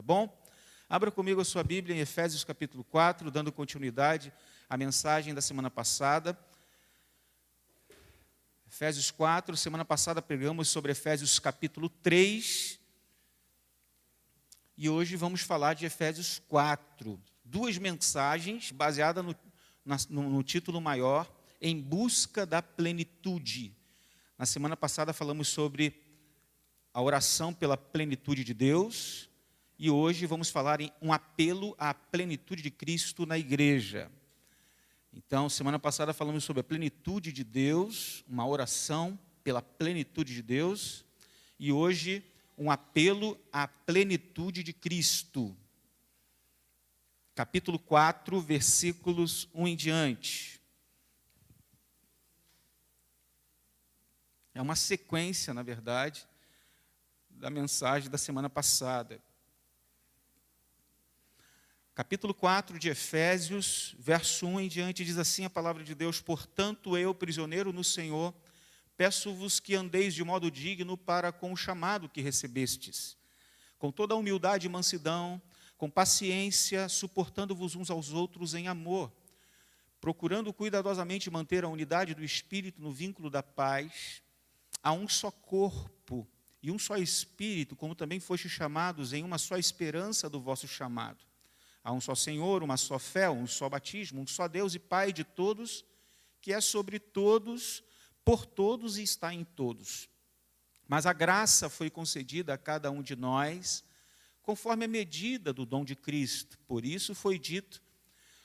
bom? Abra comigo a sua Bíblia em Efésios capítulo 4, dando continuidade à mensagem da semana passada. Efésios 4, semana passada pregamos sobre Efésios capítulo 3, e hoje vamos falar de Efésios 4. Duas mensagens baseadas no título maior, Em Busca da Plenitude. Na semana passada falamos sobre a oração pela plenitude de Deus, e hoje vamos falar em um apelo à plenitude de Cristo na igreja. Então, semana passada falamos sobre a plenitude de Deus, uma oração pela plenitude de Deus, e hoje um apelo à plenitude de Cristo. Capítulo 4, versículos 1 em diante. É uma sequência, na verdade, da mensagem da semana passada. Capítulo 4 de Efésios, verso 1 em diante, diz assim a palavra de Deus: Portanto, eu, prisioneiro no Senhor, peço-vos que andeis de modo digno para com o chamado que recebestes, com toda a humildade e mansidão, com paciência, suportando-vos uns aos outros em amor, procurando cuidadosamente manter a unidade do Espírito no vínculo da paz. Há um só corpo e um só Espírito, como também fostes chamados em uma só esperança do vosso chamado. Há um só Senhor, uma só fé, um só batismo, um só Deus e Pai de todos, que é sobre todos, por todos e está em todos. Mas a graça foi concedida a cada um de nós, conforme a medida do dom de Cristo. Por isso foi dito: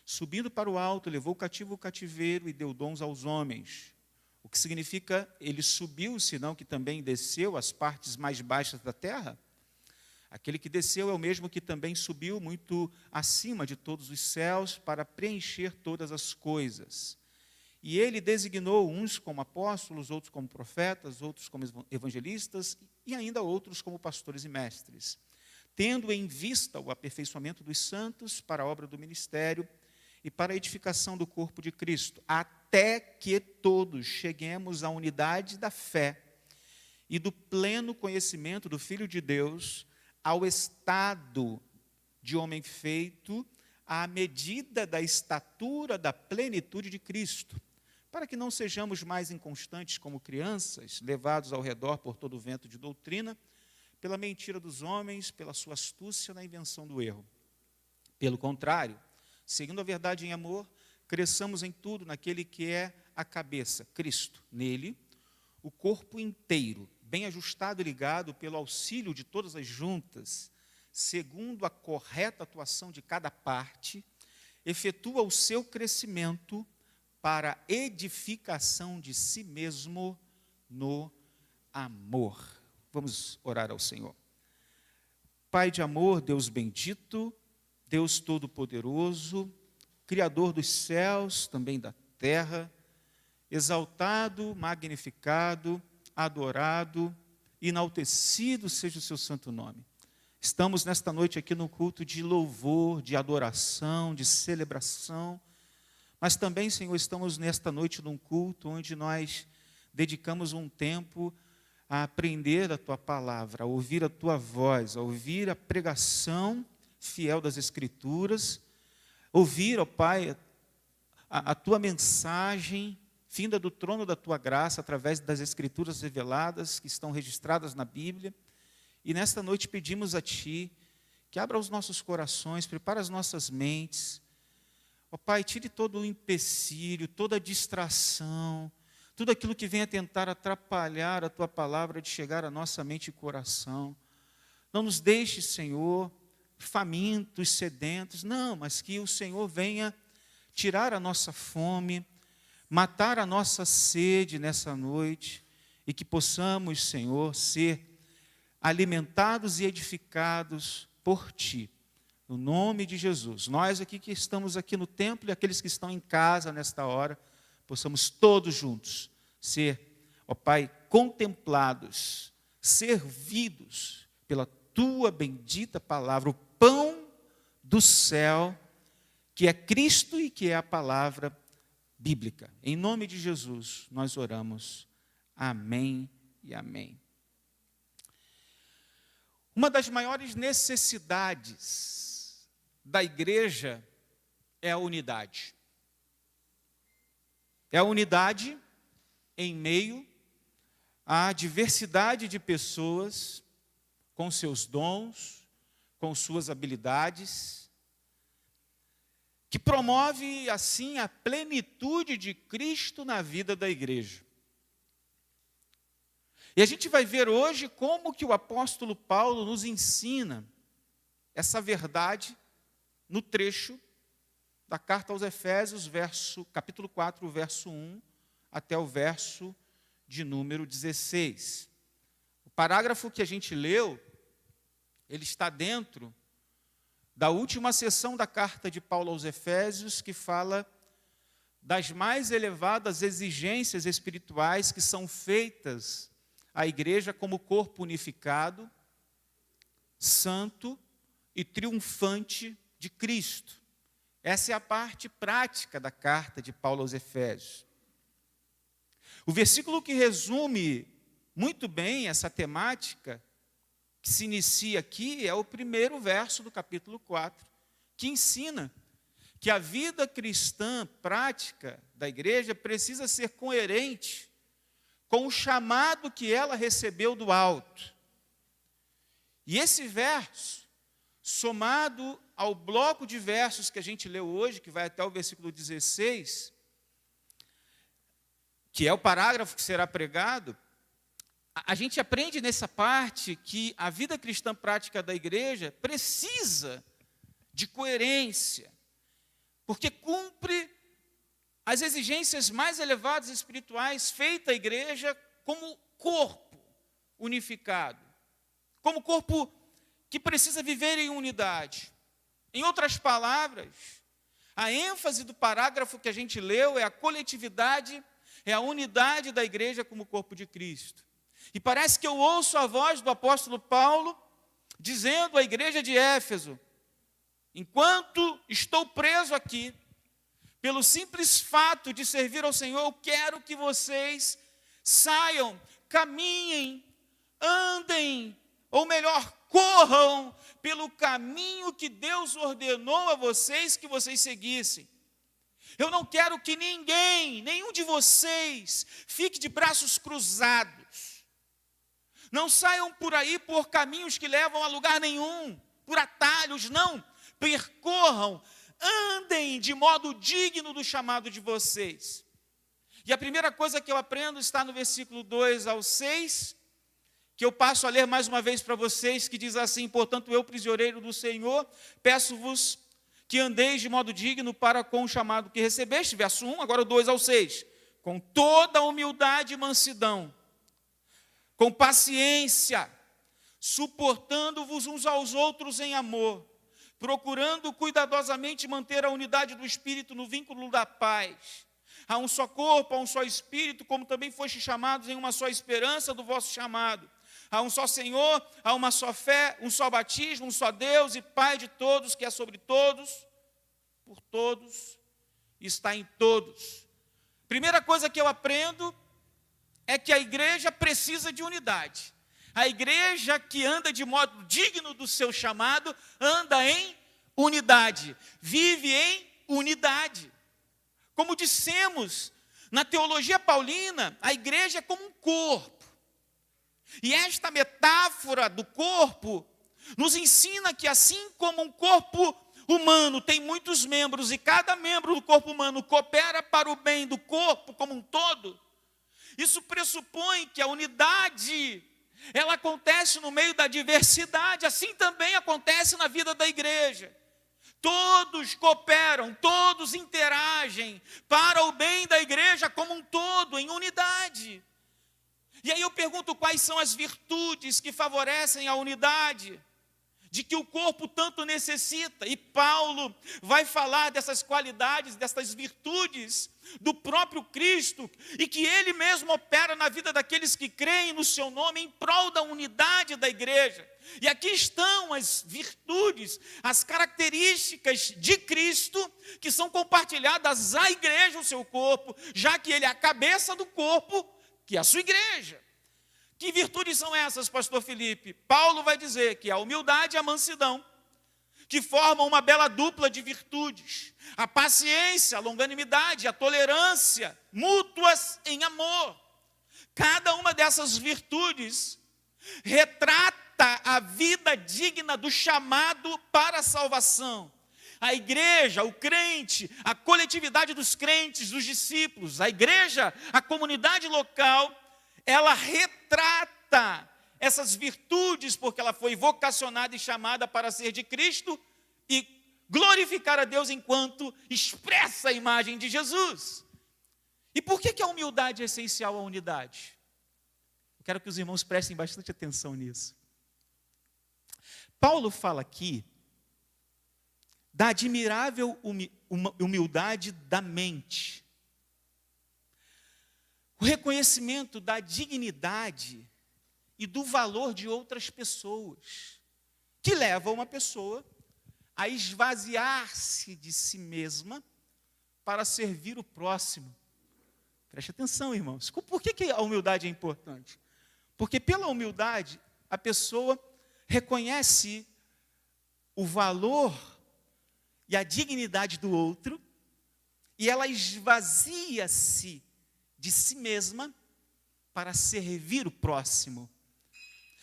subindo para o alto, levou cativo o cativeiro e deu dons aos homens. O que significa, ele subiu, senão que também desceu às partes mais baixas da terra? Aquele que desceu é o mesmo que também subiu muito acima de todos os céus para preencher todas as coisas. E ele designou uns como apóstolos, outros como profetas, outros como evangelistas e ainda outros como pastores e mestres, tendo em vista o aperfeiçoamento dos santos para a obra do ministério e para a edificação do corpo de Cristo, até que todos cheguemos à unidade da fé e do pleno conhecimento do Filho de Deus, ao estado de homem feito, à medida da estatura da plenitude de Cristo, para que não sejamos mais inconstantes como crianças, levados ao redor por todo o vento de doutrina, pela mentira dos homens, pela sua astúcia na invenção do erro. Pelo contrário, seguindo a verdade em amor, cresçamos em tudo naquele que é a cabeça, Cristo. Nele, o corpo inteiro, bem ajustado e ligado pelo auxílio de todas as juntas, segundo a correta atuação de cada parte, efetua o seu crescimento para a edificação de si mesmo no amor. Vamos orar ao Senhor. Pai de amor, Deus bendito, Deus Todo-Poderoso, Criador dos céus, também da terra, exaltado, magnificado, adorado, enaltecido seja o seu santo nome. Estamos nesta noite aqui no culto de louvor, de adoração, de celebração, mas também, Senhor, estamos nesta noite num culto onde nós dedicamos um tempo a aprender a Tua palavra, a ouvir a Tua voz, a ouvir a pregação fiel das Escrituras, ouvir, ó Pai, a Tua mensagem, vinda do trono da Tua graça, através das Escrituras reveladas, que estão registradas na Bíblia. E nesta noite pedimos a Ti, que abra os nossos corações, prepara as nossas mentes. Ó Pai, tire todo o empecilho, toda a distração, tudo aquilo que venha tentar atrapalhar a Tua palavra de chegar à nossa mente e coração. Não nos deixe, Senhor, famintos, sedentos, não, mas que o Senhor venha tirar a nossa fome, matar a nossa sede nessa noite, e que possamos, Senhor, ser alimentados e edificados por Ti, no nome de Jesus. Nós aqui que estamos aqui no templo e aqueles que estão em casa nesta hora, possamos todos juntos ser, ó Pai, contemplados, servidos pela Tua bendita palavra, o pão do céu, que é Cristo e que é a palavra bíblica. Em nome de Jesus, nós oramos. Amém e amém. Uma das maiores necessidades da igreja é a unidade. É a unidade em meio à diversidade de pessoas, com seus dons, com suas habilidades, que promove, assim, a plenitude de Cristo na vida da igreja. E a gente vai ver hoje como que o apóstolo Paulo nos ensina essa verdade no trecho da carta aos Efésios, capítulo 4, verso 1, até o verso de número 16. O parágrafo que a gente leu, ele está dentro da última seção da carta de Paulo aos Efésios, que fala das mais elevadas exigências espirituais que são feitas à igreja como corpo unificado, santo e triunfante de Cristo. Essa é a parte prática da carta de Paulo aos Efésios. O versículo que resume muito bem essa temática, que se inicia aqui, é o primeiro verso do capítulo 4, que ensina que a vida cristã prática da igreja precisa ser coerente com o chamado que ela recebeu do alto. E esse verso, somado ao bloco de versos que a gente leu hoje, que vai até o versículo 16, que é o parágrafo que será pregado, a gente aprende nessa parte que a vida cristã prática da igreja precisa de coerência, porque cumpre as exigências mais elevadas espirituais feitas à igreja como corpo unificado, como corpo que precisa viver em unidade. Em outras palavras, a ênfase do parágrafo que a gente leu é a coletividade, é a unidade da igreja como corpo de Cristo. E parece que eu ouço a voz do apóstolo Paulo dizendo à igreja de Éfeso: enquanto estou preso aqui, pelo simples fato de servir ao Senhor, eu quero que vocês saiam, caminhem, andem, ou melhor, corram pelo caminho que Deus ordenou a vocês que vocês seguissem. Eu não quero que nenhum de vocês, fique de braços cruzados. Não saiam por aí por caminhos que levam a lugar nenhum, por atalhos, não. Percorram, andem de modo digno do chamado de vocês. E a primeira coisa que eu aprendo está no versículo 2 ao 6, que eu passo a ler mais uma vez para vocês, que diz assim: portanto, eu, prisioneiro do Senhor, peço-vos que andeis de modo digno para com o chamado que recebeste, verso 1, agora o 2 ao 6, com toda a humildade e mansidão, com paciência, suportando-vos uns aos outros em amor, procurando cuidadosamente manter a unidade do Espírito no vínculo da paz. Há um só corpo, há um só Espírito, como também fostes chamados em uma só esperança do vosso chamado. Há um só Senhor, há uma só fé, um só batismo, um só Deus e Pai de todos, que é sobre todos, por todos e está em todos. Primeira coisa que eu aprendo é que a igreja precisa de unidade. A igreja que anda de modo digno do seu chamado, anda em unidade, vive em unidade. Como dissemos, na teologia paulina, a igreja é como um corpo. E esta metáfora do corpo nos ensina que assim como um corpo humano tem muitos membros e cada membro do corpo humano coopera para o bem do corpo como um todo, isso pressupõe que a unidade, ela acontece no meio da diversidade, assim também acontece na vida da igreja. Todos cooperam, todos interagem para o bem da igreja como um todo, em unidade. E aí eu pergunto, quais são as virtudes que favorecem a unidade, de que o corpo tanto necessita? E Paulo vai falar dessas qualidades, dessas virtudes do próprio Cristo, e que ele mesmo opera na vida daqueles que creem no seu nome em prol da unidade da igreja. E aqui estão as virtudes, as características de Cristo que são compartilhadas à igreja, o seu corpo, já que ele é a cabeça do corpo, que é a sua igreja. Que virtudes são essas, pastor Felipe? Paulo vai dizer que a humildade e a mansidão, que formam uma bela dupla de virtudes. A paciência, a longanimidade, a tolerância, mútuas em amor. Cada uma dessas virtudes retrata a vida digna do chamado para a salvação. A igreja, o crente, a coletividade dos crentes, dos discípulos, a igreja, a comunidade local, ela retrata essas virtudes porque ela foi vocacionada e chamada para ser de Cristo e glorificar a Deus enquanto expressa a imagem de Jesus. E por que a humildade é essencial à unidade? Eu quero que os irmãos prestem bastante atenção nisso. Paulo fala aqui da admirável humildade da mente. O reconhecimento da dignidade e do valor de outras pessoas, que leva uma pessoa a esvaziar-se de si mesma para servir o próximo. Preste atenção, irmãos. Por que a humildade é importante? Porque pela humildade, a pessoa reconhece o valor e a dignidade do outro, e ela esvazia-se de si mesma para servir o próximo.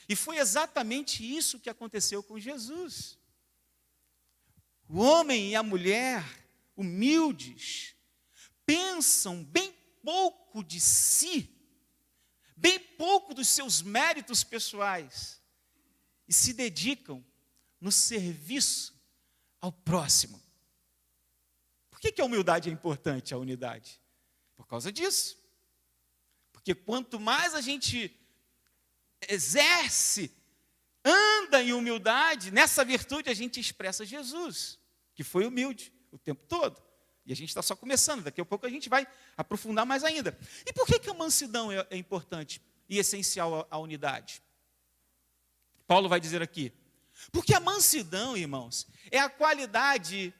E foi exatamente isso que aconteceu com Jesus. O homem e a mulher, humildes, pensam bem pouco de si, bem pouco dos seus méritos pessoais, e se dedicam no serviço ao próximo. Por que a humildade é importante, a unidade? Por causa disso. Porque quanto mais a gente exerce, anda em humildade, nessa virtude a gente expressa Jesus, que foi humilde o tempo todo. E a gente está só começando, daqui a pouco a gente vai aprofundar mais ainda. E por que a mansidão é importante e essencial à unidade? Paulo vai dizer aqui, porque a mansidão, irmãos, é a qualidade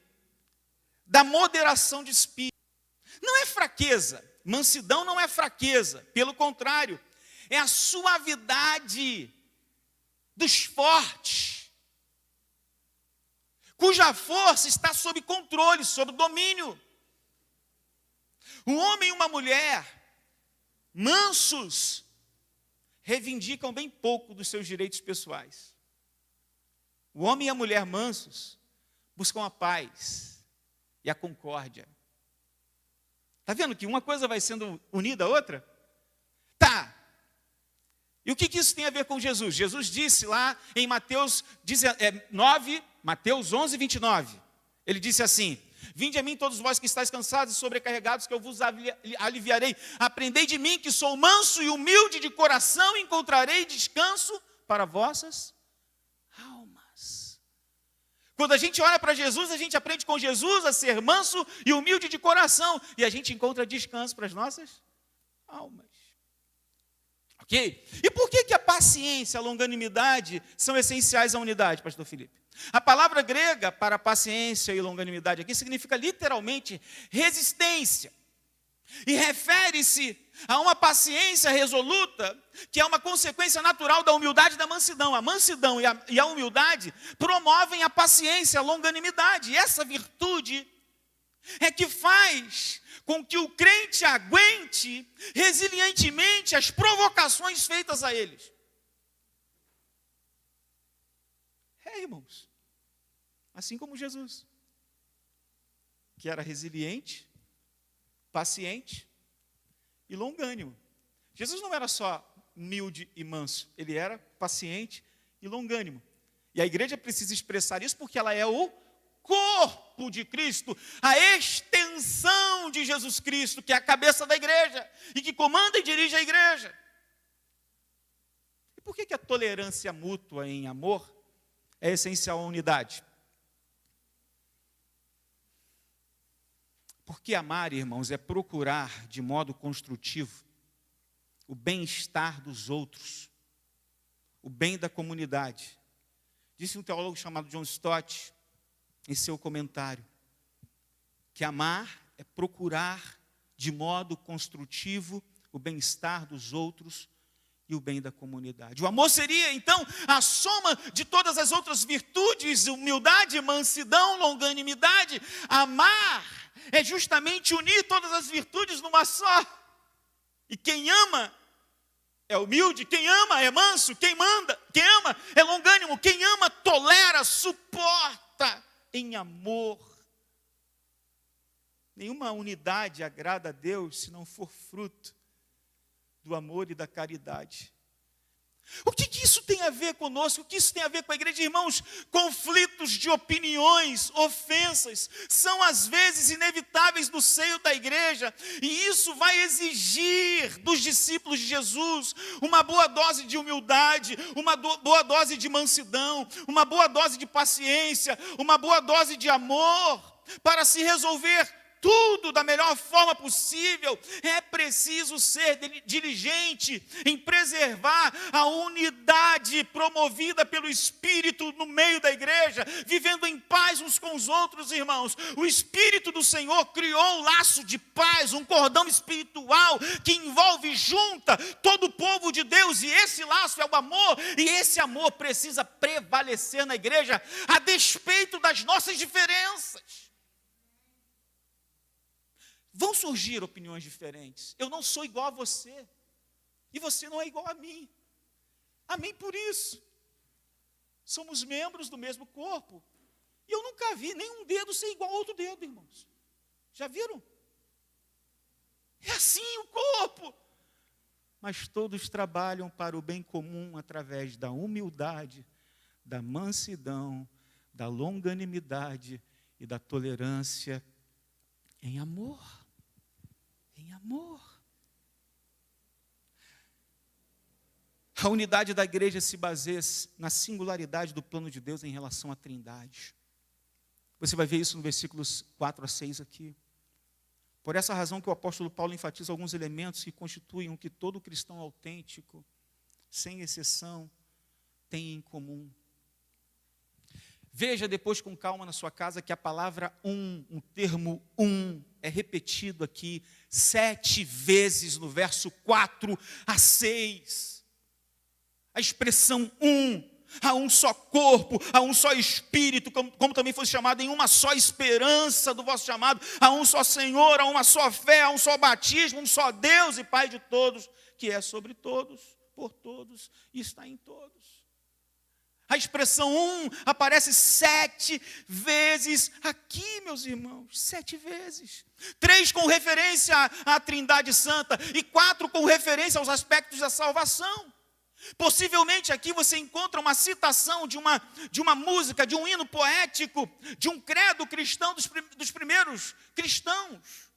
da moderação de espírito. Não é fraqueza, mansidão não é fraqueza, pelo contrário, é a suavidade dos fortes, cuja força está sob controle, sob domínio. Um homem e uma mulher mansos reivindicam bem pouco dos seus direitos pessoais. O homem e a mulher mansos buscam a paz e a concórdia. Está vendo que uma coisa vai sendo unida à outra? Tá. E o que isso tem a ver com Jesus? Jesus disse lá em Mateus 11, 29. Ele disse assim: vinde a mim todos vós que estáis cansados e sobrecarregados, que eu vos aliviarei. Aprendei de mim, que sou manso e humilde de coração, e encontrarei descanso para vossas almas. Quando a gente olha para Jesus, a gente aprende com Jesus a ser manso e humilde de coração, e a gente encontra descanso para as nossas almas. Ok? E por que a paciência, a longanimidade são essenciais à unidade, pastor Felipe? A palavra grega para paciência e longanimidade aqui significa literalmente resistência. E refere-se a uma paciência resoluta, que é uma consequência natural da humildade e da mansidão. A mansidão e a humildade promovem a paciência, a longanimidade. E essa virtude é que faz com que o crente aguente resilientemente as provocações feitas a eles. Irmãos, assim como Jesus, que era resiliente, paciente e longânimo. Jesus não era só humilde e manso, ele era paciente e longânimo. E a igreja precisa expressar isso porque ela é o corpo de Cristo, a extensão de Jesus Cristo, que é a cabeça da igreja e que comanda e dirige a igreja. E por que a tolerância mútua em amor é essencial à unidade? Porque amar, irmãos, é procurar de modo construtivo o bem-estar dos outros, o bem da comunidade. Disse um teólogo chamado John Stott, em seu comentário, que amar é procurar de modo construtivo o bem-estar dos outros e e o bem da comunidade. O amor seria, então, a soma de todas as outras virtudes: humildade, mansidão, longanimidade. Amar é justamente unir todas as virtudes numa só. E quem ama é humilde, quem ama é manso, quem ama é longânimo, quem ama tolera, suporta em amor. Nenhuma unidade agrada a Deus se não for fruto do amor e da caridade. O que isso tem a ver conosco? O que isso tem a ver com a igreja? Irmãos, conflitos de opiniões, ofensas, são às vezes inevitáveis no seio da igreja, e isso vai exigir dos discípulos de Jesus uma boa dose de humildade, uma boa dose de mansidão, uma boa dose de paciência, uma boa dose de amor, para se resolver tudo da melhor forma possível. É preciso ser diligente em preservar a unidade promovida pelo Espírito no meio da igreja, vivendo em paz uns com os outros, irmãos. O Espírito do Senhor criou um laço de paz, um cordão espiritual que envolve, junta todo o povo de Deus, e esse laço é o amor, e esse amor precisa prevalecer na igreja, a despeito das nossas diferenças. Vão surgir opiniões diferentes. Eu não sou igual a você. E você não é igual a mim. Amém por isso. Somos membros do mesmo corpo. E eu nunca vi nenhum dedo ser igual a outro dedo, irmãos. Já viram? É assim o corpo. Mas todos trabalham para o bem comum através da humildade, da mansidão, da longanimidade e da tolerância em amor. Em amor. A unidade da igreja se baseia na singularidade do plano de Deus em relação à Trindade. Você vai ver isso no versículos 4 a 6 aqui. Por essa razão que o apóstolo Paulo enfatiza alguns elementos que constituem o que todo cristão autêntico, sem exceção, tem em comum. Veja depois com calma na sua casa que a palavra o termo é repetido aqui 7 vezes no verso 4 a 6. A expressão há um só corpo, há um só Espírito, como também foi chamado, em uma só esperança do vosso chamado, há um só Senhor, há uma só fé, há um só batismo, um só Deus e Pai de todos, que é sobre todos, por todos e está em todos. A expressão aparece 7 vezes aqui, meus irmãos, 7 vezes. 3 com referência à Trindade Santa e 4 com referência aos aspectos da salvação. Possivelmente aqui você encontra uma citação de uma música, de um hino poético, de um credo cristão dos primeiros cristãos.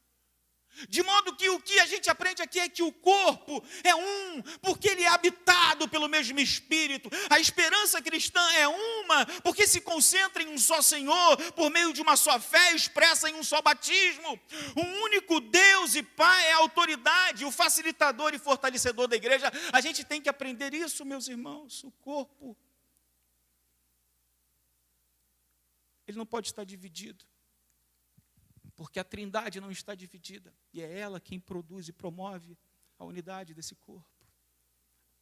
De modo que o que a gente aprende aqui é que o corpo é porque ele é habitado pelo mesmo Espírito. A esperança cristã é porque se concentra em um só Senhor, por meio de uma só fé expressa em um só batismo. Um único Deus e Pai é a autoridade, o facilitador e fortalecedor da igreja. A gente tem que aprender isso, meus irmãos. O corpo, ele não pode estar dividido. Porque a Trindade não está dividida, e é ela quem produz e promove a unidade desse corpo,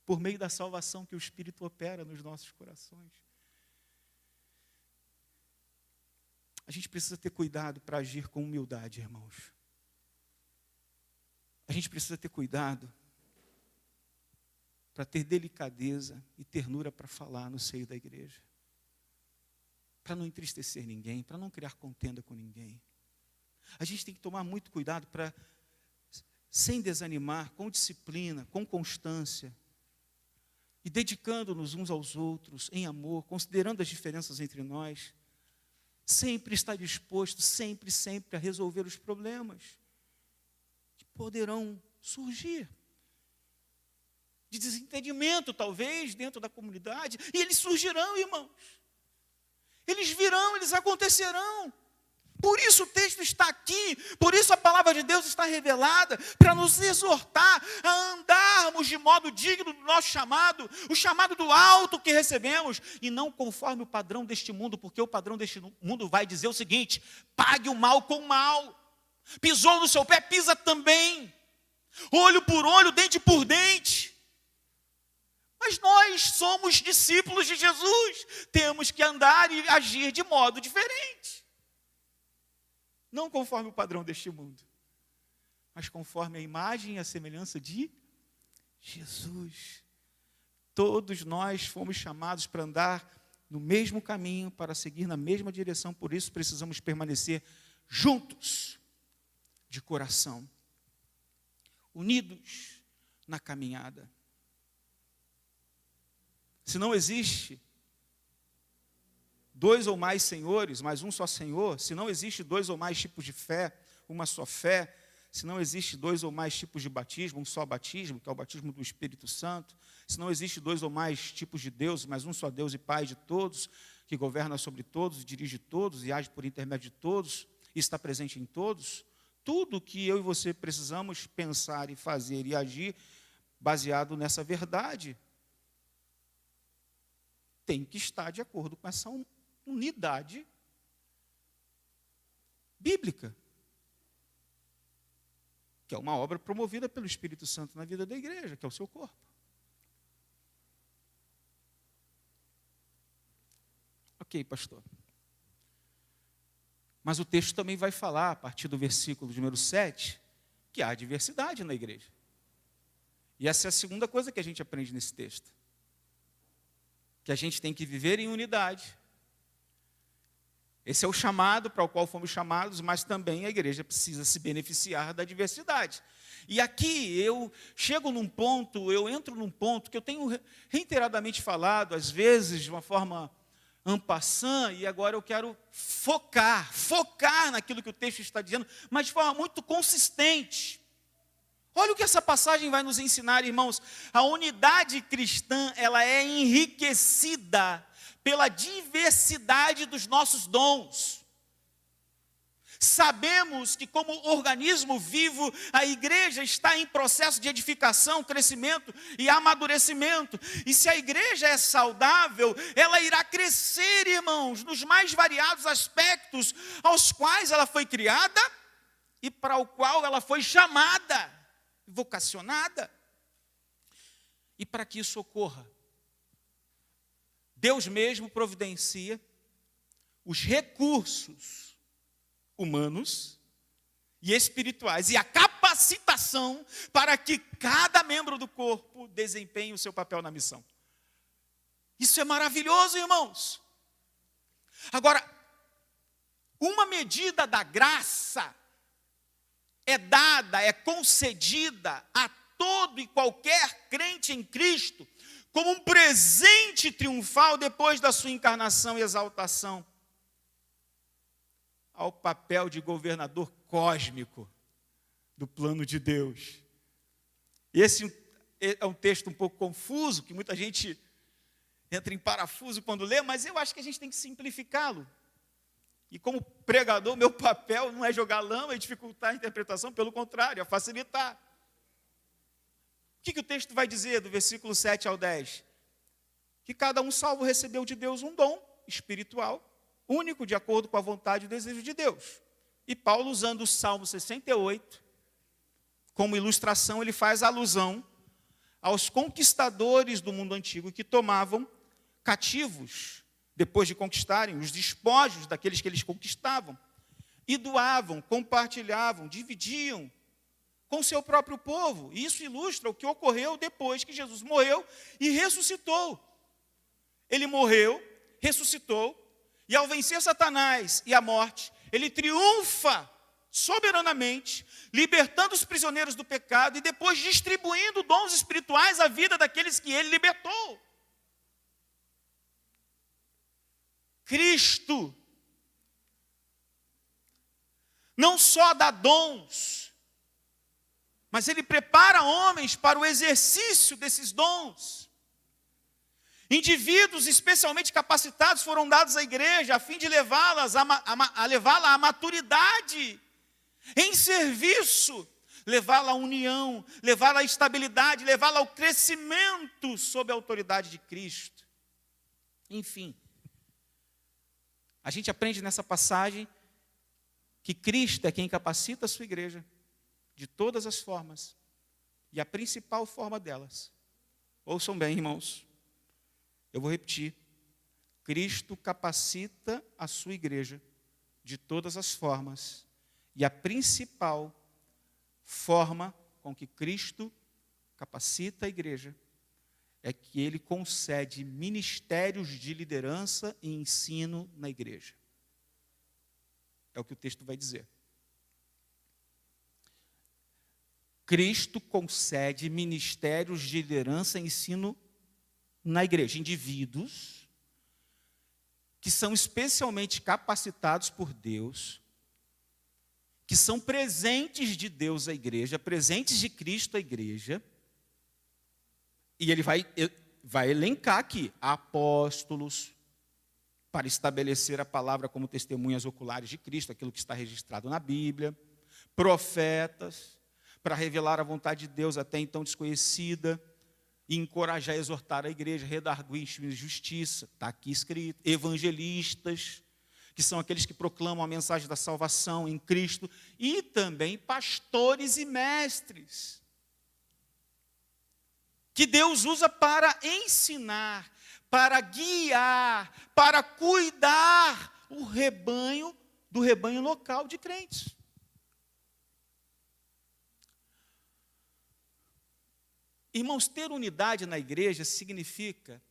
por meio da salvação que o Espírito opera nos nossos corações. A gente precisa ter cuidado para agir com humildade, irmãos. A gente precisa ter cuidado para ter delicadeza e ternura para falar no seio da igreja, para não entristecer ninguém, para não criar contenda com ninguém. A gente tem que tomar muito cuidado para, sem desanimar, com disciplina, com constância, e dedicando-nos uns aos outros, em amor, considerando as diferenças entre nós, sempre estar disposto, sempre a resolver os problemas que poderão surgir. De desentendimento, talvez, dentro da comunidade, e eles surgirão, irmãos. Eles virão, eles acontecerão. Por isso o texto está aqui, por isso a palavra de Deus está revelada, para nos exortar a andarmos de modo digno do nosso chamado, o chamado do alto que recebemos, e não conforme o padrão deste mundo, porque o padrão deste mundo vai dizer o seguinte: pague o mal com o mal, pisou no seu pé, pisa também, olho por olho, dente por dente. Mas nós somos discípulos de Jesus, temos que andar e agir de modo diferente. Não conforme o padrão deste mundo, mas conforme a imagem e a semelhança de Jesus. Todos nós fomos chamados para andar no mesmo caminho, para seguir na mesma direção, por isso precisamos permanecer juntos, de coração, unidos na caminhada. Se não existe dois ou mais senhores, mas um só Senhor, se não existe dois ou mais tipos de fé, uma só fé, se não existe dois ou mais tipos de batismo, um só batismo, que é o batismo do Espírito Santo, se não existe dois ou mais tipos de Deus, mas um só Deus e Pai de todos, que governa sobre todos, dirige todos e age por intermédio de todos, e está presente em todos, tudo que eu e você precisamos pensar e fazer e agir, baseado nessa verdade, tem que estar de acordo com essa unidade bíblica, que é uma obra promovida pelo Espírito Santo na vida da igreja, que é o seu corpo. Ok, pastor. Mas o texto também vai falar, a partir do versículo número 7, que há diversidade na igreja. E essa é a segunda coisa que a gente aprende nesse texto. Que a gente tem que viver em unidade. Esse é o chamado para o qual fomos chamados, mas também a igreja precisa se beneficiar da diversidade. E aqui eu chego num ponto, eu entro num ponto que eu tenho reiteradamente falado, às vezes de uma forma en passant, e agora eu quero focar naquilo que o texto está dizendo, mas de forma muito consistente. Olha o que essa passagem vai nos ensinar, irmãos. A unidade cristã, ela é enriquecida pela diversidade dos nossos dons. Sabemos que como organismo vivo, a igreja está em processo de edificação, crescimento e amadurecimento. E se a igreja é saudável, ela irá crescer, irmãos, nos mais variados aspectos aos quais ela foi criada e para o qual ela foi chamada, vocacionada. E para que isso ocorra, Deus mesmo providencia os recursos humanos e espirituais e a capacitação para que cada membro do corpo desempenhe o seu papel na missão. Isso é maravilhoso, irmãos. Agora, uma medida da graça é dada, é concedida a todo e qualquer crente em Cristo como um presente triunfal depois da sua encarnação e exaltação ao papel de governador cósmico do plano de Deus. Esse é um texto um pouco confuso, que muita gente entra em parafuso quando lê, mas eu acho que a gente tem que simplificá-lo. E como pregador, meu papel não é jogar lama e dificultar a interpretação, pelo contrário, é facilitar. O que o texto vai dizer do versículo 7 ao 10? Que cada um salvo recebeu de Deus um dom espiritual, único, de acordo com a vontade e o desejo de Deus. E Paulo, usando o Salmo 68, como ilustração, ele faz alusão aos conquistadores do mundo antigo que tomavam cativos, depois de conquistarem, os despojos daqueles que eles conquistavam, e doavam, compartilhavam, dividiam com o seu próprio povo. Isso ilustra o que ocorreu depois que Jesus morreu e ressuscitou. Ele morreu, ressuscitou, e ao vencer Satanás e a morte, ele triunfa soberanamente, libertando os prisioneiros do pecado e depois distribuindo dons espirituais à vida daqueles que ele libertou. Cristo não só dá dons, mas ele prepara homens para o exercício desses dons. Indivíduos especialmente capacitados foram dados à igreja a fim de levá-la à maturidade, em serviço, levá-la à união, levá-la à estabilidade, levá-la ao crescimento sob a autoridade de Cristo. Enfim, a gente aprende nessa passagem que Cristo é quem capacita a sua igreja de todas as formas, e a principal forma delas Ouçam bem, irmãos. Eu vou repetir. Cristo capacita a sua igreja de todas as formas. E a principal forma com que Cristo capacita a igreja é que ele concede ministérios de liderança e ensino na igreja. É o que o texto vai dizer. Cristo concede ministérios de liderança e ensino na igreja. Indivíduos que são especialmente capacitados por Deus, que são presentes de Deus à igreja, presentes de Cristo à igreja. E ele vai elencar aqui apóstolos, para estabelecer a palavra como testemunhas oculares de Cristo, aquilo que está registrado na Bíblia, profetas, para revelar a vontade de Deus até então desconhecida, e encorajar e exortar a igreja, redarguir em justiça, está aqui escrito, evangelistas, que são aqueles que proclamam a mensagem da salvação em Cristo, e também pastores e mestres, que Deus usa para ensinar, para guiar, para cuidar do rebanho local de crentes. Irmãos, ter unidade na igreja significa,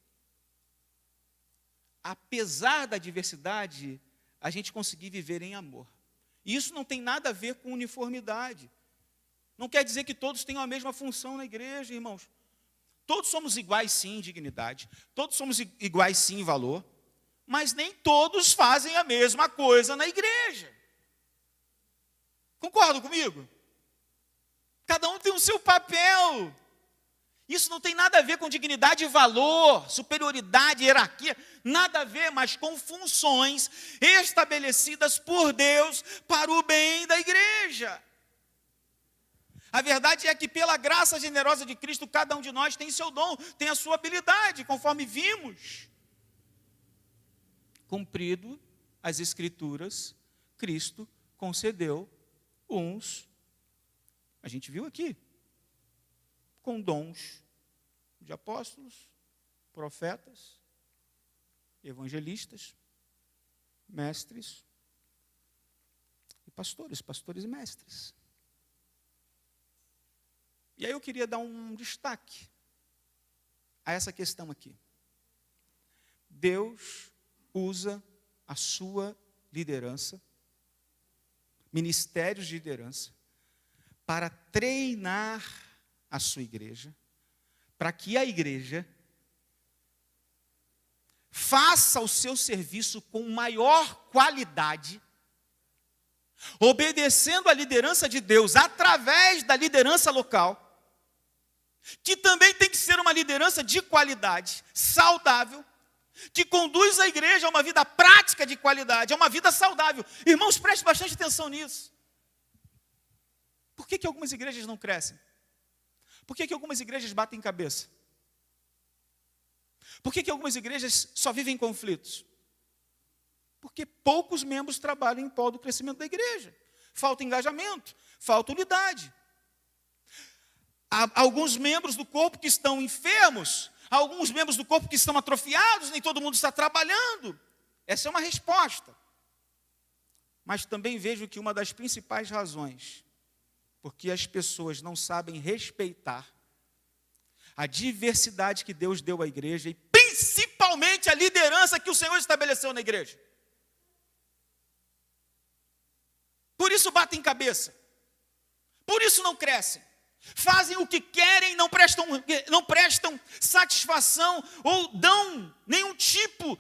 apesar da diversidade, a gente conseguir viver em amor. E isso não tem nada a ver com uniformidade. Não quer dizer que todos tenham a mesma função na igreja, irmãos. Todos somos iguais, sim, em dignidade. Todos somos iguais, sim, em valor. Mas nem todos fazem a mesma coisa na igreja. Concordam comigo? Cada um tem o seu papel. Isso não tem nada a ver com dignidade e valor, superioridade, hierarquia. Nada a ver, mas com funções estabelecidas por Deus para o bem da igreja. A verdade é que, pela graça generosa de Cristo, cada um de nós tem seu dom, tem a sua habilidade, conforme vimos. Cumprido as Escrituras, Cristo concedeu uns, a gente viu aqui, com dons de apóstolos, profetas, evangelistas, mestres e pastores e mestres. E aí eu queria dar um destaque a essa questão aqui. Deus usa a sua liderança, ministérios de liderança, para treinar a sua igreja, para que a igreja faça o seu serviço com maior qualidade, obedecendo à liderança de Deus através da liderança local, que também tem que ser uma liderança de qualidade, saudável, que conduz a igreja a uma vida prática de qualidade, a uma vida saudável. Irmãos, prestem bastante atenção nisso. Por que algumas igrejas não crescem? Por que algumas igrejas batem cabeça? Por que algumas igrejas só vivem conflitos? Porque poucos membros trabalham em prol do crescimento da igreja. Falta engajamento, falta unidade. Há alguns membros do corpo que estão enfermos, há alguns membros do corpo que estão atrofiados, nem todo mundo está trabalhando. Essa é uma resposta. Mas também vejo que uma das principais razões porque as pessoas não sabem respeitar a diversidade que Deus deu à igreja e principalmente a liderança que o Senhor estabeleceu na igreja. Por isso batem cabeça, por isso não crescem, fazem o que querem, não prestam satisfação ou dão nenhum tipo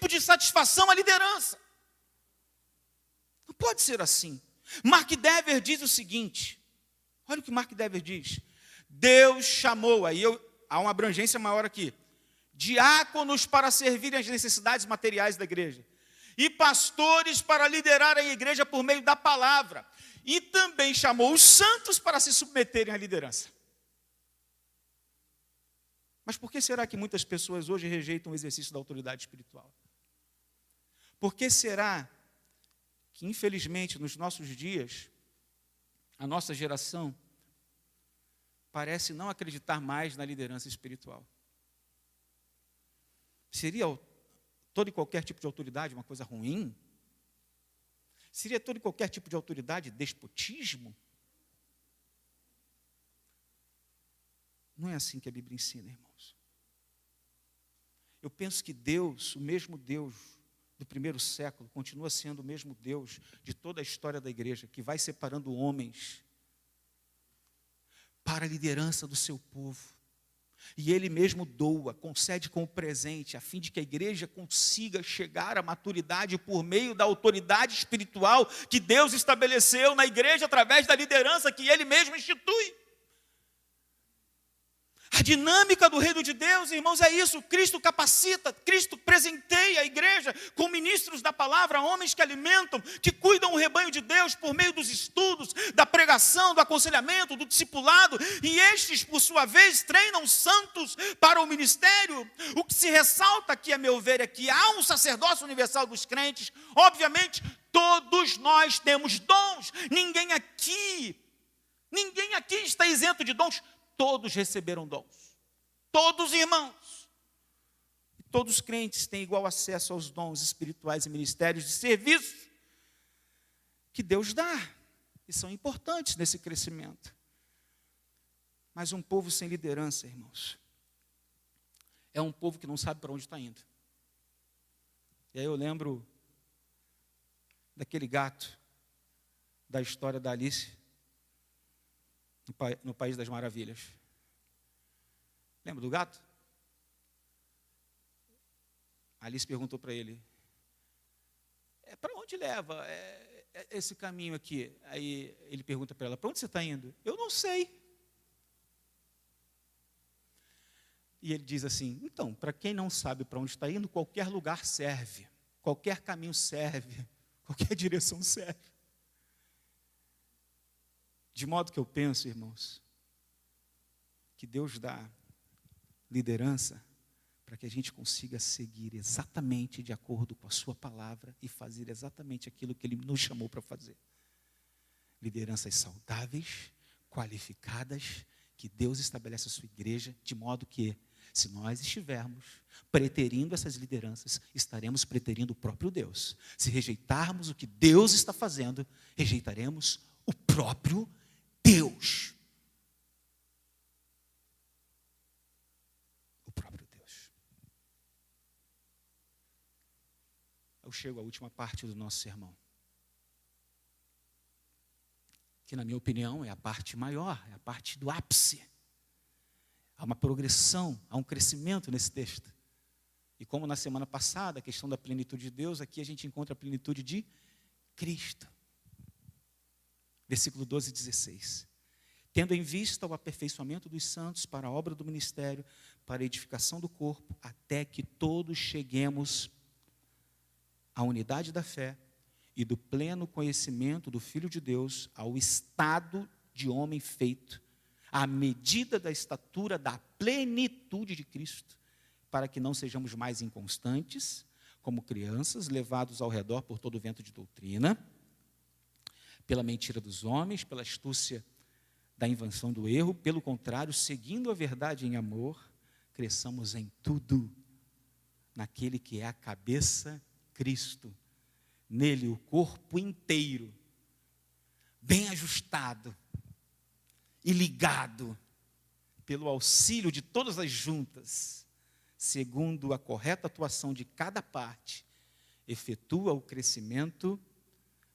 de satisfação à liderança. Não pode ser assim. Mark Dever diz o seguinte, olha o que Mark Dever diz: Deus chamou, há uma abrangência maior aqui, diáconos para servirem às necessidades materiais da igreja, e pastores para liderarem a igreja por meio da palavra, e também chamou os santos para se submeterem à liderança. Mas por que será que muitas pessoas hoje rejeitam o exercício da autoridade espiritual? Por que será que, infelizmente, nos nossos dias, a nossa geração parece não acreditar mais na liderança espiritual. Seria todo e qualquer tipo de autoridade uma coisa ruim? Seria todo e qualquer tipo de autoridade despotismo? Não é assim que a Bíblia ensina, irmãos. Eu penso que Deus, o mesmo Deus do primeiro século, continua sendo o mesmo Deus de toda a história da igreja, que vai separando homens para a liderança do seu povo. E Ele mesmo doa, concede com o presente, a fim de que a igreja consiga chegar à maturidade por meio da autoridade espiritual que Deus estabeleceu na igreja através da liderança que Ele mesmo institui. A dinâmica do reino de Deus, irmãos, é isso. Cristo capacita, Cristo presenteia a igreja com ministros da palavra, homens que alimentam, que cuidam o rebanho de Deus por meio dos estudos, da pregação, do aconselhamento, do discipulado. E estes, por sua vez, treinam santos para o ministério. O que se ressalta aqui, a meu ver, é que há um sacerdócio universal dos crentes. Obviamente, todos nós temos dons. Ninguém aqui está isento de dons. Todos receberam dons, todos irmãos, e todos os crentes têm igual acesso aos dons espirituais e ministérios de serviço que Deus dá, e são importantes nesse crescimento. Mas um povo sem liderança, irmãos, é um povo que não sabe para onde está indo. E aí eu lembro daquele gato da história da Alice no País das Maravilhas. Lembra do gato? A Alice perguntou para ele: para onde leva esse caminho aqui? Aí ele pergunta para ela: para onde você está indo? Eu não sei. E ele diz assim: então, para quem não sabe para onde está indo, qualquer lugar serve, qualquer caminho serve, qualquer direção serve. De modo que eu penso, irmãos, que Deus dá liderança para que a gente consiga seguir exatamente de acordo com a sua palavra e fazer exatamente aquilo que Ele nos chamou para fazer. Lideranças saudáveis, qualificadas, que Deus estabelece a sua igreja, de modo que, se nós estivermos preterindo essas lideranças, estaremos preterindo o próprio Deus. Se rejeitarmos o que Deus está fazendo, rejeitaremos o próprio Deus. O próprio Deus. Eu chego à última parte do nosso sermão, que, na minha opinião, é a parte maior, é a parte do ápice. Há uma progressão, há um crescimento nesse texto. E como na semana passada, a questão da plenitude de Deus, aqui a gente encontra a plenitude de Cristo. Versículo 12 e 16. Tendo em vista o aperfeiçoamento dos santos para a obra do ministério, para a edificação do corpo, até que todos cheguemos à unidade da fé e do pleno conhecimento do Filho de Deus, ao estado de homem feito, à medida da estatura da plenitude de Cristo, para que não sejamos mais inconstantes, como crianças, levados ao redor por todo o vento de doutrina, pela mentira dos homens, pela astúcia da invenção do erro. Pelo contrário, seguindo a verdade em amor, cresçamos em tudo naquele que é a cabeça, Cristo. Nele o corpo inteiro, bem ajustado e ligado, pelo auxílio de todas as juntas, segundo a correta atuação de cada parte, efetua o crescimento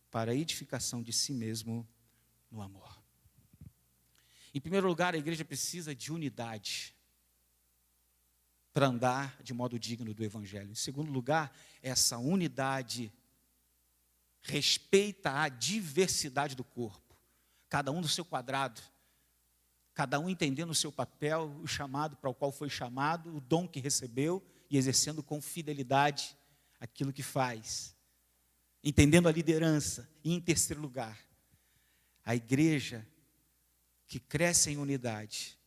para a edificação de si mesmo no amor. Em primeiro lugar, a igreja precisa de unidade para andar de modo digno do Evangelho. Em segundo lugar, essa unidade respeita a diversidade do corpo, cada um do seu quadrado, cada um entendendo o seu papel, o chamado para o qual foi chamado, o dom que recebeu e exercendo com fidelidade aquilo que faz, entendendo a liderança. E em terceiro lugar, a igreja que cresce em unidade,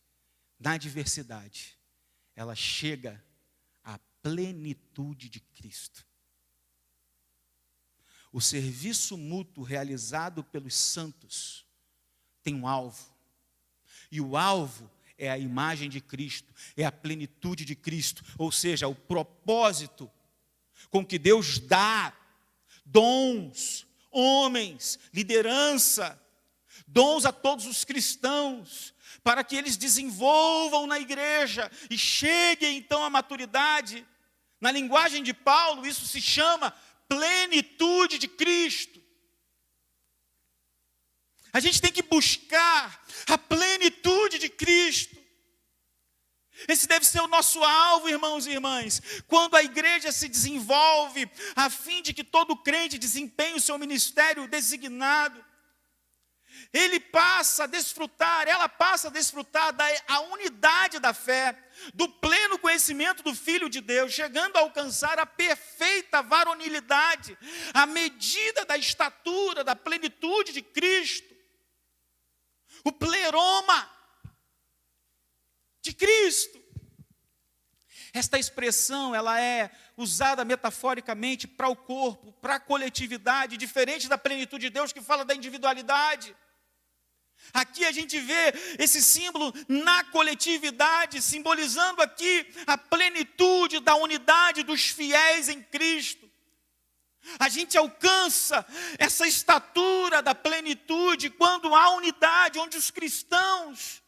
na diversidade, ela chega à plenitude de Cristo. O serviço mútuo realizado pelos santos tem um alvo, E o alvo é a imagem de Cristo, é a plenitude de Cristo, ou seja, o propósito com que Deus dá dons, homens, liderança, dons a todos os cristãos, para que eles desenvolvam na igreja e cheguem então à maturidade. Na linguagem de Paulo, isso se chama plenitude de Cristo. A gente tem que buscar a plenitude de Cristo. Esse deve ser o nosso alvo, irmãos e irmãs. Quando a igreja se desenvolve, a fim de que todo crente desempenhe o seu ministério designado, ela passa a desfrutar da unidade da fé, do pleno conhecimento do Filho de Deus, chegando a alcançar a perfeita varonilidade, a medida da estatura, da plenitude de Cristo, o pleroma de Cristo. Esta expressão, ela é usada metaforicamente para o corpo, para a coletividade, diferente da plenitude de Deus que fala da individualidade. Aqui a gente vê esse símbolo na coletividade, simbolizando aqui a plenitude da unidade dos fiéis em Cristo. A gente alcança essa estatura da plenitude quando há unidade, onde os cristãos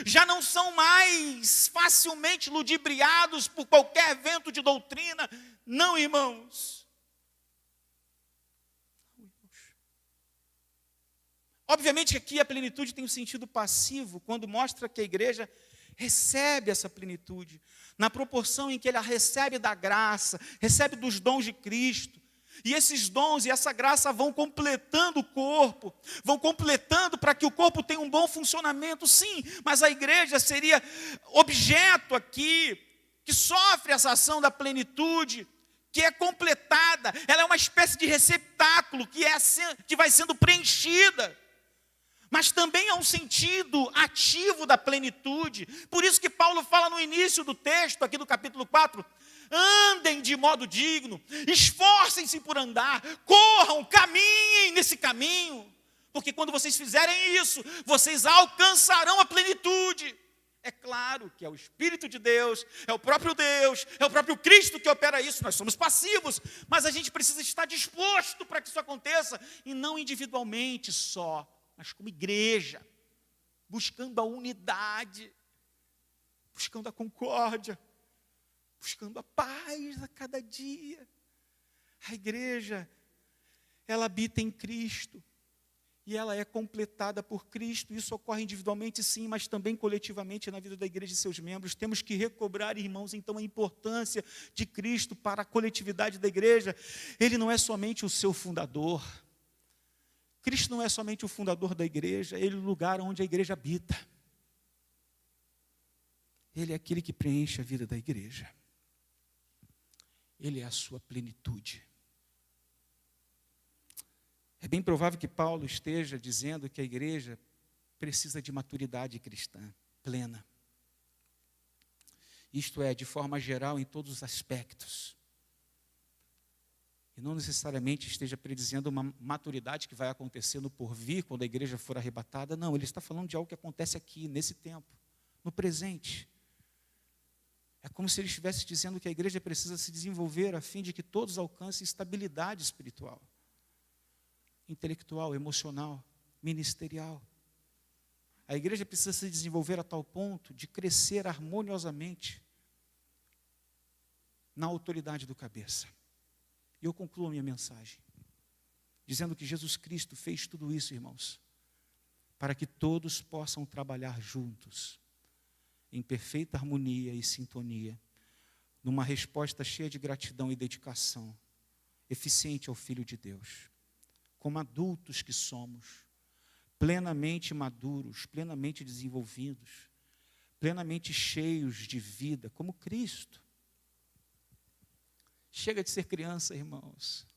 já não são mais facilmente ludibriados por qualquer vento de doutrina. Não, irmãos. Obviamente que aqui a plenitude tem um sentido passivo, quando mostra que a igreja recebe essa plenitude, na proporção em que ela recebe da graça, recebe dos dons de Cristo. E esses dons e essa graça vão completando o corpo, vão completando para que o corpo tenha um bom funcionamento, sim, mas a igreja seria objeto aqui, que sofre essa ação da plenitude, que é completada, ela é uma espécie de receptáculo que vai sendo preenchida. Mas também há um sentido ativo da plenitude. Por isso que Paulo fala no início do texto, aqui do capítulo 4, andem de modo digno, esforcem-se por andar, corram, caminhem nesse caminho, porque quando vocês fizerem isso, vocês alcançarão a plenitude. É claro que é o Espírito de Deus, é o próprio Cristo que opera isso. Nós somos passivos, mas a gente precisa estar disposto para que isso aconteça, e não individualmente só, mas como igreja, buscando a unidade, buscando a concórdia, buscando a paz a cada dia. A igreja, ela habita em Cristo, e ela é completada por Cristo. Isso ocorre individualmente, sim, mas também coletivamente na vida da igreja e seus membros. Temos que recobrar, irmãos, então, a importância de Cristo para a coletividade da igreja. Ele não é somente o seu fundador. Cristo não é somente o fundador da igreja, Ele é o lugar onde a igreja habita. Ele é aquele que preenche a vida da igreja. Ele é a sua plenitude. É bem provável que Paulo esteja dizendo que a igreja precisa de maturidade cristã plena. Isto é, de forma geral, em todos os aspectos. E não necessariamente esteja predizendo uma maturidade que vai acontecer no porvir, quando a igreja for arrebatada. Não, ele está falando de algo que acontece aqui, nesse tempo, no presente. É como se ele estivesse dizendo que a igreja precisa se desenvolver a fim de que todos alcancem estabilidade espiritual, intelectual, emocional, ministerial. A igreja precisa se desenvolver a tal ponto de crescer harmoniosamente na autoridade do cabeça. E eu concluo a minha mensagem dizendo que Jesus Cristo fez tudo isso, irmãos, para que todos possam trabalhar juntos, em perfeita harmonia e sintonia, numa resposta cheia de gratidão e dedicação, eficiente ao Filho de Deus, como adultos que somos, plenamente maduros, plenamente desenvolvidos, plenamente cheios de vida, como Cristo. Chega de ser criança, irmãos.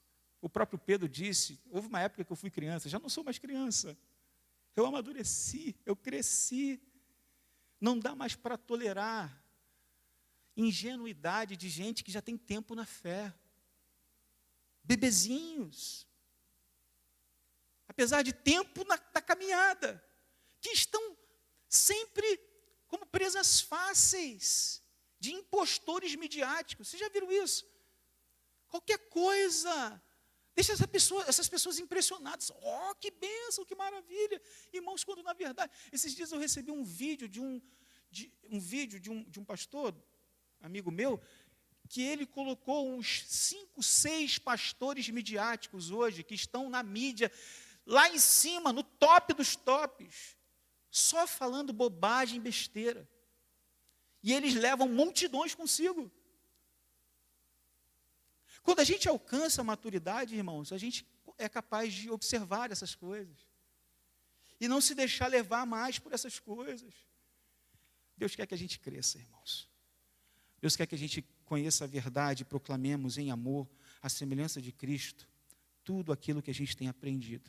O próprio Pedro disse, houve uma época que eu fui criança, já não sou mais criança. Eu amadureci, eu cresci. Não dá mais para tolerar ingenuidade de gente que já tem tempo na fé. Bebezinhos. Apesar de tempo da caminhada, que estão sempre como presas fáceis de impostores midiáticos. Vocês já viram isso? Qualquer coisa deixa essas pessoas impressionadas. Oh, que bênção, que maravilha. Irmãos, quando na verdade, esses dias eu recebi um vídeo de um pastor, amigo meu, que ele colocou uns 5, 6 pastores midiáticos hoje, que estão na mídia, lá em cima, no top dos tops, só falando bobagem, besteira. E eles levam multidões consigo. Quando a gente alcança a maturidade, irmãos, a gente é capaz de observar essas coisas. E não se deixar levar mais por essas coisas. Deus quer que a gente cresça, irmãos. Deus quer que a gente conheça a verdade e proclamemos em amor, a semelhança de Cristo, tudo aquilo que a gente tem aprendido.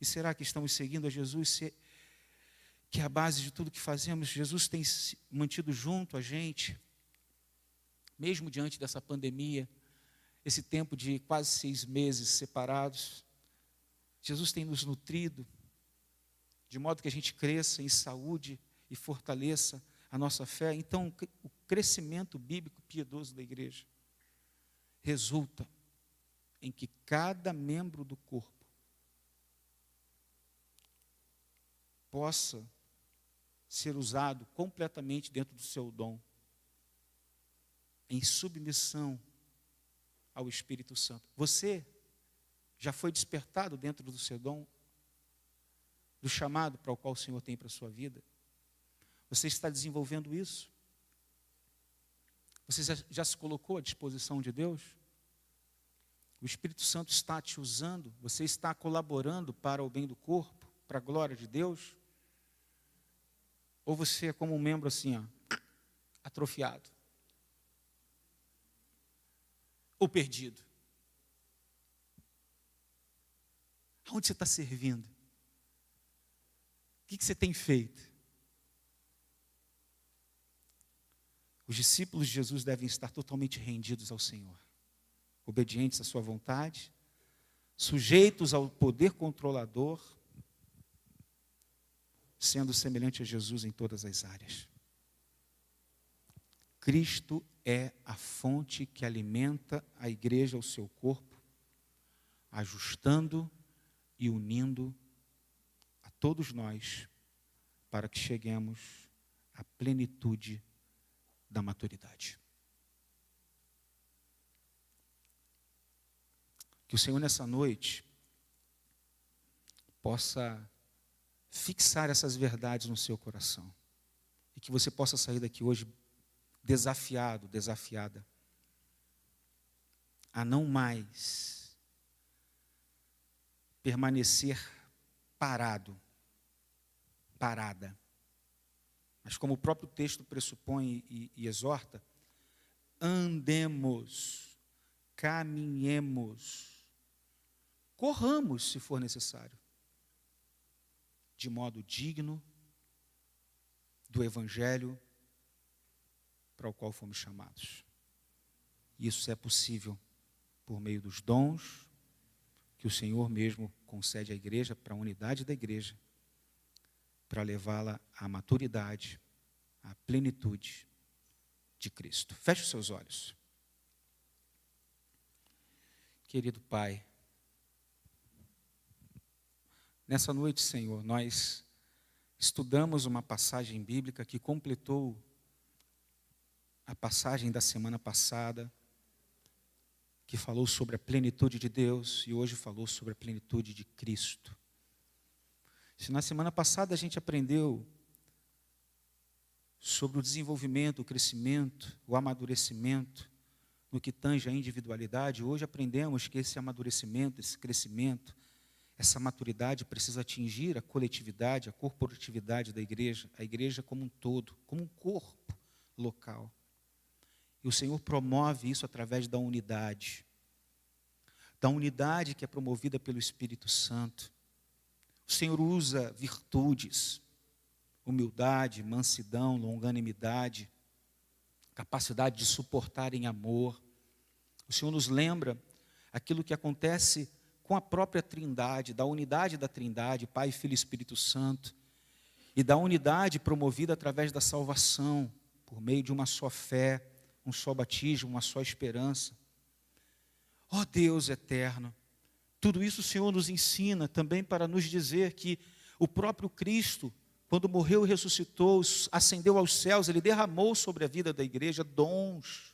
E será que estamos seguindo a Jesus, que é a base de tudo que fazemos? Jesus tem se mantido junto a gente, mesmo diante dessa pandemia, esse tempo de quase 6 meses separados. Jesus tem nos nutrido, de modo que a gente cresça em saúde e fortaleça a nossa fé. Então, o crescimento bíblico piedoso da igreja resulta em que cada membro do corpo possa ser usado completamente dentro do seu dom, em submissão ao Espírito Santo. Você já foi despertado dentro do seu dom, do chamado para o qual o Senhor tem para a sua vida? Você está desenvolvendo isso? Você já se colocou à disposição de Deus? O Espírito Santo está te usando? Você está colaborando para o bem do corpo, para a glória de Deus? Ou você é como um membro assim, ó, atrofiado? Ou perdido? Aonde você está servindo? O que você tem feito? Os discípulos de Jesus devem estar totalmente rendidos ao Senhor, obedientes à sua vontade, sujeitos ao poder controlador, sendo semelhante a Jesus em todas as áreas. Cristo é a fonte que alimenta a igreja, o seu corpo, ajustando e unindo a todos nós para que cheguemos à plenitude da maturidade. Que o Senhor nessa noite possa fixar essas verdades no seu coração e que você possa sair daqui hoje desafiado, desafiada a não mais permanecer parado, parada, mas como o próprio texto pressupõe e exorta, andemos, caminhemos, corramos se for necessário, de modo digno do Evangelho para o qual fomos chamados. Isso é possível por meio dos dons que o Senhor mesmo concede à igreja, para a unidade da igreja, para levá-la à maturidade, à plenitude de Cristo. Feche os seus olhos. Querido Pai, nessa noite, Senhor, nós estudamos uma passagem bíblica que completou a passagem da semana passada, que falou sobre a plenitude de Deus e hoje falou sobre a plenitude de Cristo. Se na semana passada a gente aprendeu sobre o desenvolvimento, o crescimento, o amadurecimento, no que tange a individualidade, hoje aprendemos que esse amadurecimento, esse crescimento, essa maturidade precisa atingir a coletividade, a corporatividade da igreja, a igreja como um todo, como um corpo local. E o Senhor promove isso através da unidade que é promovida pelo Espírito Santo. O Senhor usa virtudes, humildade, mansidão, longanimidade, capacidade de suportar em amor. O Senhor nos lembra aquilo que acontece com a própria Trindade, da unidade da Trindade, Pai, Filho e Espírito Santo. e da unidade promovida através da salvação, por meio de uma só fé, um só batismo, uma só esperança. Ó Deus eterno, tudo isso o Senhor nos ensina também para nos dizer que o próprio Cristo, quando morreu e ressuscitou, ascendeu aos céus, Ele derramou sobre a vida da igreja dons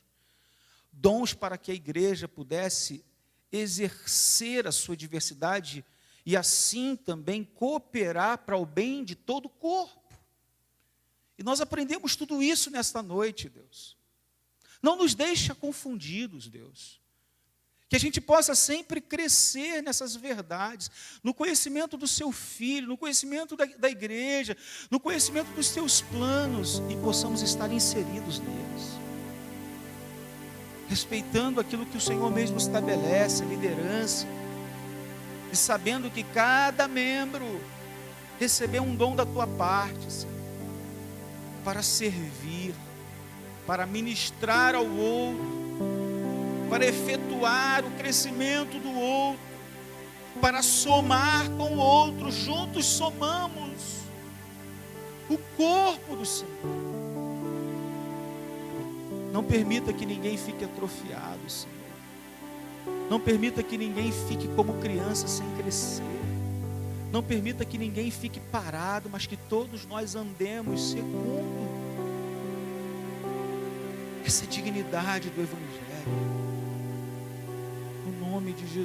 para que a igreja pudesse exercer a sua diversidade e assim também cooperar para o bem de todo o corpo. E nós aprendemos tudo isso nesta noite, Deus. Não nos deixa confundidos, Deus. Que a gente possa sempre crescer nessas verdades, no conhecimento do Seu Filho, no conhecimento da igreja, no conhecimento dos Teus planos, e possamos estar inseridos neles. Respeitando aquilo que o Senhor mesmo estabelece, a liderança, e sabendo que cada membro recebeu um dom da Tua parte, Senhor, para servir, para ministrar ao outro, para efetuar o crescimento do outro, para somar com o outro. Juntos somamos o corpo do Senhor. Não permita que ninguém fique atrofiado, Senhor. Não permita que ninguém fique como criança sem crescer. Não permita que ninguém fique parado, mas que todos nós andemos segundo essa dignidade do Evangelho. No nome de Jesus.